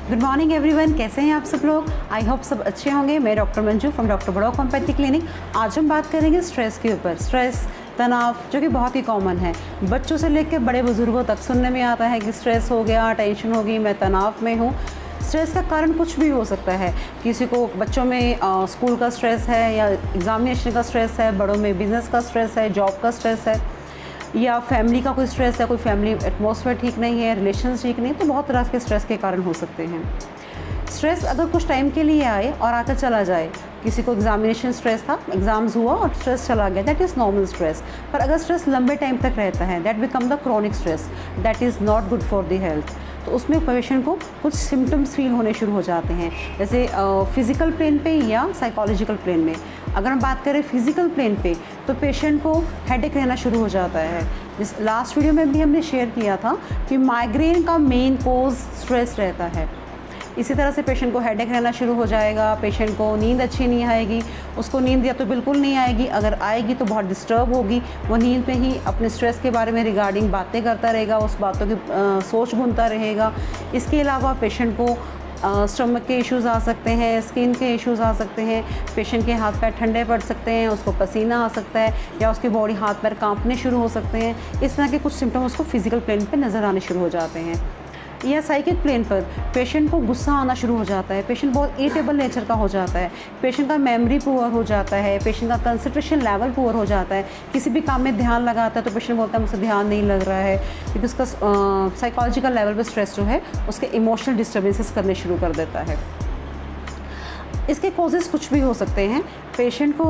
Good morning everyone, कैसे हैं आप सब लोग। आई होप सब अच्छे होंगे। मैं डॉक्टर मंजू फ्रॉम डॉक्टर बड़ौक होम्योपैथी क्लिनिक। आज हम बात करेंगे स्ट्रेस के ऊपर। स्ट्रेस, तनाव, जो कि बहुत ही कॉमन है, बच्चों से लेकर बड़े बुजुर्गों तक सुनने में आता है कि स्ट्रेस हो गया, टेंशन हो गई, मैं तनाव में हूँ। स्ट्रेस का कारण कुछ भी हो सकता है। किसी को बच्चों में स्कूल का स्ट्रेस है, या एग्जामिनेशन का स्ट्रेस है, बड़ों में बिजनेस का स्ट्रेस है, जॉब का स्ट्रेस है, या फैमिली का कोई स्ट्रेस है, कोई फैमिली एटमॉस्फेयर ठीक नहीं है, रिलेशंस ठीक नहीं, तो बहुत तरह के स्ट्रेस के कारण हो सकते हैं। स्ट्रेस अगर कुछ टाइम के लिए आए और आकर चला जाए, किसी को एग्जामिनेशन स्ट्रेस था, एग्ज़ाम्स हुआ और स्ट्रेस चला गया, दैट इज़ नॉर्मल स्ट्रेस। पर अगर स्ट्रेस लंबे टाइम तक रहता है, that become the chronic stress, that is not good for the health. तो उसमें पेशेंट को कुछ सिम्टम्स फील होने शुरू हो जाते हैं, जैसे फिज़िकल प्लेन पे या साइकोलॉजिकल प्लेन में। अगर हम बात करें फिज़िकल प्लेन पे, तो पेशेंट को हेडेक रहना शुरू हो जाता है। जिस लास्ट वीडियो में भी हमने शेयर किया था कि माइग्रेन का मेन कोज स्ट्रेस रहता है। इसी तरह से पेशेंट को हेडेक रहना शुरू हो जाएगा, पेशेंट को नींद अच्छी नहीं आएगी, उसको नींद या तो बिल्कुल नहीं आएगी, अगर आएगी तो बहुत डिस्टर्ब होगी। वो नींद में ही अपने स्ट्रेस के बारे में रिगार्डिंग बातें करता रहेगा, उस बातों की सोच बुनता रहेगा। इसके अलावा पेशेंट को स्टमक के इश्यूज़ आ सकते हैं, स्किन के इश्यूज़ आ सकते हैं, पेशेंट के हाथ पैर ठंडे पड़ सकते हैं, उसको पसीना आ सकता है, या उसकी बॉडी हाथ पैर कांपने शुरू हो सकते हैं। इस तरह के कुछ सिम्टम उसको फिजिकल प्लेन पे नज़र आने शुरू हो जाते हैं। या साइकिक प्लेन पर पेशेंट को गुस्सा आना शुरू हो जाता है, पेशेंट बहुत इरिटेबल नेचर का हो जाता है, पेशेंट का मेमोरी पुअर हो जाता है, पेशेंट का कंसंट्रेशन लेवल पुअर हो जाता है। किसी भी काम में ध्यान लगाता है तो पेशेंट बोलता है मुझसे ध्यान नहीं लग रहा है, क्योंकि उसका साइकोलॉजिकल लेवल पर स्ट्रेस जो है उसके इमोशनल डिस्टर्बेंसेस करने शुरू कर देता है। इसके कॉजेज़ कुछ भी हो सकते हैं। पेशेंट को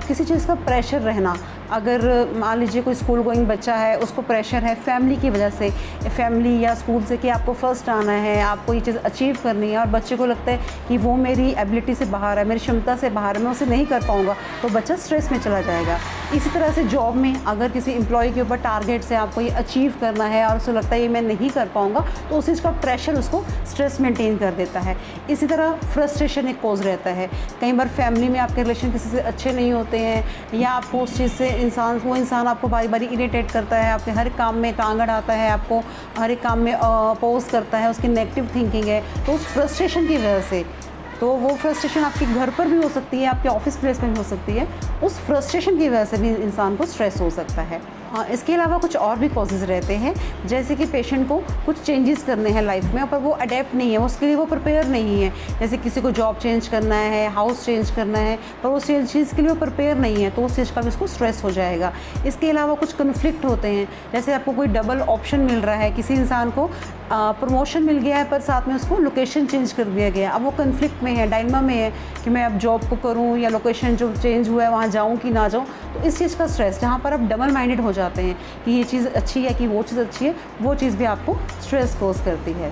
किसी चीज़ का प्रेशर रहना, अगर मान लीजिए कोई स्कूल गोइंग बच्चा है, उसको प्रेशर है फैमिली की वजह से, फैमिली या स्कूल से कि आपको फ़र्स्ट आना है, आपको ये चीज़ अचीव करनी है, और बच्चे को लगता है कि वो मेरी एबिलिटी से बाहर है, मेरी क्षमता से बाहर है, मैं उसे नहीं कर पाऊँगा, तो बच्चा स्ट्रेस में चला जाएगा। इसी तरह से जॉब में अगर किसी एम्प्लॉय के ऊपर टारगेट से आपको ये अचीव करना है और उसे लगता है ये मैं नहीं कर पाऊँगा, तो उस चीज़ का प्रेशर उसको स्ट्रेस मेंटेन कर देता है। इसी तरह फ्रस्ट्रेशन एक कॉज रहता है। कई बार फैमिली में आपके रिलेशन किसी से अच्छे नहीं होते हैं, या आपको उस चीज़ से वो इंसान आपको बारी बारी इरिटेट करता है, आपके हर काम में टांग अड़ाता है, आपको हर एक काम में अपोज करता है, उसकी नेगेटिव थिंकिंग है, तो उस फ्रस्ट्रेशन की वजह से, तो वो फ्रस्ट्रेशन आपके घर पर भी हो सकती है, आपके ऑफिस प्लेस में भी हो सकती है, उस फ्रस्ट्रेशन की वजह से भी इंसान को स्ट्रेस हो सकता है। इसके अलावा कुछ और भी कॉजेज़ रहते हैं, जैसे कि पेशेंट को कुछ चेंजेस करने हैं लाइफ में, पर वो अडेप्ट नहीं है, उसके लिए वो प्रिपेयर नहीं है। जैसे किसी को जॉब चेंज करना है, हाउस चेंज करना है, पर उस चीज़ के लिए वो प्रिपेयर नहीं है, तो उस चीज़ का भी उसको स्ट्रेस हो जाएगा। इसके अलावा कुछ कन्फ्लिक्ट होते हैं, जैसे आपको कोई डबल ऑप्शन मिल रहा है, किसी इंसान को प्रमोशन मिल गया है पर साथ में उसको लोकेशन चेंज कर दिया गया, अब वो कन्फ्लिक्ट में है, डायलेमा में है कि मैं अब जॉब को करूँ या लोकेशन जो चेंज हुआ है वहाँ जाऊँ कि ना जाऊँ। तो इस चीज़ का स्ट्रेस, जहाँ पर आप डबल माइंडेड हो जाते हैं कि ये चीज़ अच्छी है कि वो चीज़ अच्छी है, वो चीज़ भी आपको स्ट्रेस कोज करती है।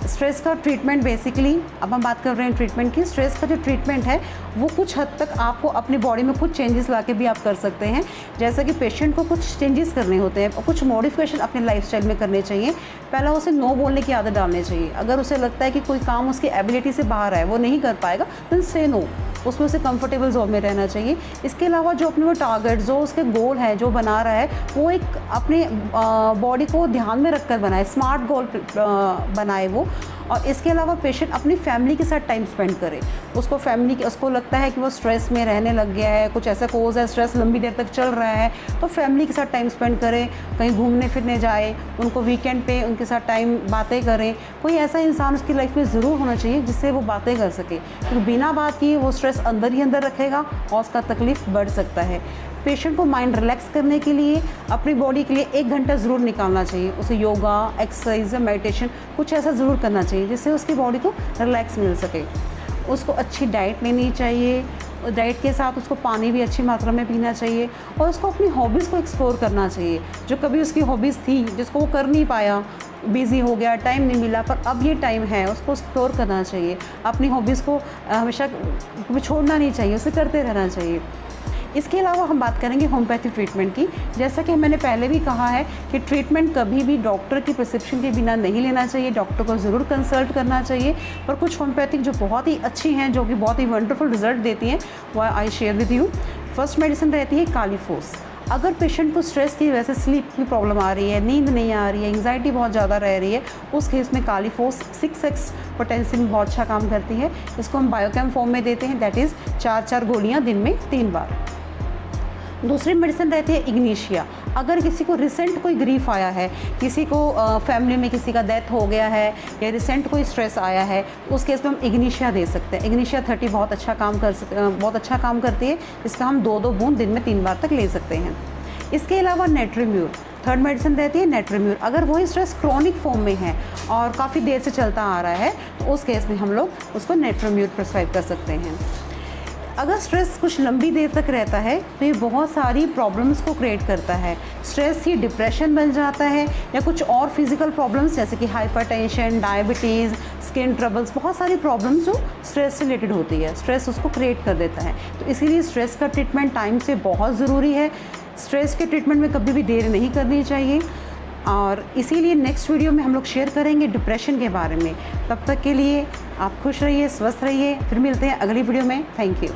स्ट्रेस का ट्रीटमेंट बेसिकली, अब हम बात कर रहे हैं ट्रीटमेंट की। स्ट्रेस का जो ट्रीटमेंट है वो कुछ हद तक आपको अपनी बॉडी में कुछ चेंजेस लाके भी आप कर सकते हैं। जैसा कि पेशेंट को कुछ चेंजेस करने होते हैं, कुछ मॉडिफिकेशन अपने लाइफस्टाइल में करने चाहिए। पहला उसे नो बोलने की आदत डालनी चाहिए। अगर उसे लगता है कि कोई काम उसकी एबिलिटी से बाहर है, वो नहीं कर पाएगा, देन से नो, उसमें उसे कंफर्टेबल जोन में रहना चाहिए। इसके अलावा जो अपने वो टारगेट, जो उसके गोल है, जो बना रहा है, वो एक अपने बॉडी को ध्यान में रखकर बनाए, स्मार्ट गोल बनाए वो। और इसके अलावा पेशेंट अपनी फैमिली के साथ टाइम स्पेंड करे। उसको लगता है कि वो स्ट्रेस में रहने लग गया है, कुछ ऐसा कोज है, स्ट्रेस लंबी देर तक चल रहा है, तो फैमिली के साथ टाइम स्पेंड करें, कहीं घूमने फिरने जाए, उनको वीकेंड पे उनके साथ टाइम बातें करें। कोई ऐसा इंसान उसकी लाइफ में ज़रूर होना चाहिए जिससे वो बातें कर सके, क्योंकि बिना बात किए वो स्ट्रेस अंदर ही अंदर रखेगा और उसका तकलीफ़ बढ़ सकता है। पेशेंट को माइंड रिलैक्स करने के लिए अपनी बॉडी के लिए 1 घंटा ज़रूर निकालना चाहिए। उसे योगा, एक्सरसाइज, मेडिटेशन कुछ ऐसा ज़रूर करना चाहिए जिससे उसकी बॉडी को रिलैक्स मिल सके। उसको अच्छी डाइट लेनी चाहिए, डाइट के साथ उसको पानी भी अच्छी मात्रा में पीना चाहिए, और उसको अपनी हॉबीज़ को एक्सप्लोर करना चाहिए। जो कभी उसकी हॉबीज़ थी जिसको वो कर नहीं पाया, बिज़ी हो गया, टाइम नहीं मिला, पर अब ये टाइम है, उसको एक्सप्लोर करना चाहिए। अपनी हॉबीज़ को हमेशा छोड़ना नहीं चाहिए, उसे करते रहना चाहिए। इसके अलावा हम बात करेंगे होम्योपैथी ट्रीटमेंट की। जैसा कि मैंने पहले भी कहा है कि ट्रीटमेंट कभी भी डॉक्टर की प्रिस्क्रिप्शन के बिना नहीं लेना चाहिए, डॉक्टर को ज़रूर कंसल्ट करना चाहिए। पर कुछ होम्योपैथिक जो बहुत ही अच्छी हैं, जो कि बहुत ही वंडरफुल रिजल्ट देती हैं, वो I share with you. First medicine रहती है कालीफोस। अगर पेशेंट को स्ट्रेस की वजह से स्लीप की प्रॉब्लम आ रही है, नींद नहीं आ रही है, एंग्जाइटी बहुत ज़्यादा रह रही है, उस केस में कालीफोस 6x पोटेंशियम बहुत अच्छा काम करती है। इसको हम बायोकेम फॉर्म में देते हैं, दैट इज़ 4-4 गोलियाँ दिन में 3 बार। दूसरी मेडिसिन रहती है इग्निशिया। अगर किसी को रिसेंट कोई ग्रीफ आया है, किसी को फैमिली में किसी का डेथ हो गया है या रिसेंट कोई स्ट्रेस आया है, उस केस में हम इग्निशिया दे सकते हैं। इग्निशिया 30 बहुत अच्छा काम करती है। इसका हम 2-2 बूंद दिन में 3 बार तक ले सकते हैं। इसके अलावा नेट्रीम्यूर, थर्ड मेडिसिन रहती है नेट्रीम्यूर। अगर वही स्ट्रेस क्रोनिक फॉर्म में है और काफ़ी देर से चलता आ रहा है, तो उस केस में हम लोग उसको नेट्रीम्यूर प्रिस्क्राइब कर सकते हैं। अगर स्ट्रेस कुछ लंबी देर तक रहता है तो ये बहुत सारी प्रॉब्लम्स को क्रिएट करता है। स्ट्रेस ही डिप्रेशन बन जाता है या कुछ और फिजिकल प्रॉब्लम्स जैसे कि हाइपरटेंशन, डायबिटीज़, स्किन ट्रबल्स, बहुत सारी प्रॉब्लम्स जो स्ट्रेस से रिलेटेड होती है, स्ट्रेस उसको क्रिएट कर देता है। तो इसीलिए स्ट्रेस का ट्रीटमेंट टाइम से बहुत ज़रूरी है। स्ट्रेस के ट्रीटमेंट में कभी भी देर नहीं करनी चाहिए। और इसीलिए नेक्स्ट वीडियो में हम लोग शेयर करेंगे डिप्रेशन के बारे में। तब तक के लिए आप खुश रहिए, स्वस्थ रहिए। फिर मिलते हैं अगली वीडियो में। Thank you.